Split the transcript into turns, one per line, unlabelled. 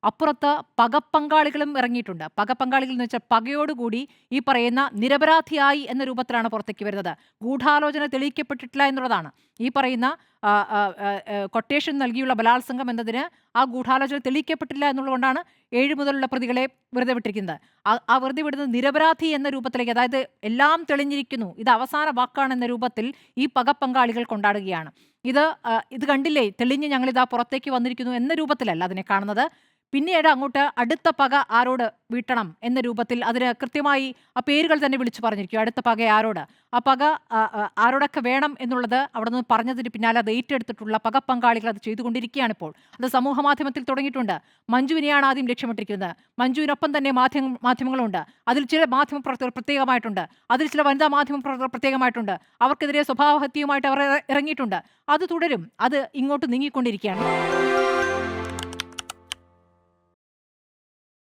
അപ്പുറത്ത് പകപ്പങ്കാളികളും ഇറങ്ങിയിട്ടുണ്ട്. പകപ്പങ്കാളികൾ എന്ന് വെച്ചാൽ പകയോടുകൂടി ഈ പറയുന്ന നിരപരാധിയായി എന്ന രൂപത്തിലാണ് പുറത്തേക്ക് വരുന്നത്. ഗൂഢാലോചന തെളിയിക്കപ്പെട്ടിട്ടില്ല എന്നുള്ളതാണ്. ഈ പറയുന്ന കൊട്ടേഷൻ നൽകിയുള്ള ബലാത്സംഗം എന്നതിന് ആ ഗൂഢാലോചന തെളിയിക്കപ്പെട്ടില്ല എന്നുള്ളതുകൊണ്ടാണ് 7 മുതലുള്ള പ്രതികളെ വെറുതെ വിട്ടിരിക്കുന്നത്. ആ വെറുതെ വിടുന്നത് നിരപരാധി എന്ന രൂപത്തിലേക്ക്, അതായത് എല്ലാം തെളിഞ്ഞിരിക്കുന്നു, ഇത് അവസാന വാക്കാണെന്ന രൂപത്തിൽ ഈ പകപ്പങ്കാളികൾ കൊണ്ടാടുകയാണ്. ഇത് കണ്ടില്ലേ, തെളിഞ്ഞ് ഞങ്ങളിതാ പുറത്തേക്ക് വന്നിരിക്കുന്നു എന്ന രൂപത്തിലല്ല അതിനെ കാണുന്നത്. പിന്നീട് അങ്ങോട്ട് അടുത്ത പക ആരോട് വീട്ടണം എന്ന രൂപത്തിൽ അതിന് കൃത്യമായി ആ പേരുകൾ തന്നെ വിളിച്ചു പറഞ്ഞിരിക്കും. അടുത്ത പക ആരോട്, ആ പക ആരോടൊക്കെ വേണം എന്നുള്ളത് അവിടെ നിന്ന് പറഞ്ഞതിന് പിന്നാലെ അത് ഏറ്റെടുത്തിട്ടുള്ള പകപ്പങ്കാളികൾ അത് ചെയ്തുകൊണ്ടിരിക്കുകയാണ് ഇപ്പോൾ. അത് സമൂഹ മാധ്യമത്തിൽ തുടങ്ങിയിട്ടുണ്ട്. മഞ്ജുവിനെയാണ് ആദ്യം ലക്ഷ്യമിട്ടിരിക്കുന്നത്. മഞ്ജുവിനൊപ്പം തന്നെ മാധ്യമങ്ങളുണ്ട്. അതിൽ ചില മാധ്യമ പ്രവർത്തകർ പ്രത്യേകമായിട്ടുണ്ട്. അതിൽ ചില വനിതാ മാധ്യമ പ്രവർത്തകർ പ്രത്യേകമായിട്ടുണ്ട്. അവർക്കെതിരെ സ്വഭാവഹത്യയുമായിട്ട് അവർ ഇറങ്ങിയിട്ടുണ്ട്. അത് തുടരും. അത് ഇങ്ങോട്ട് നീങ്ങിക്കൊണ്ടിരിക്കുകയാണ്.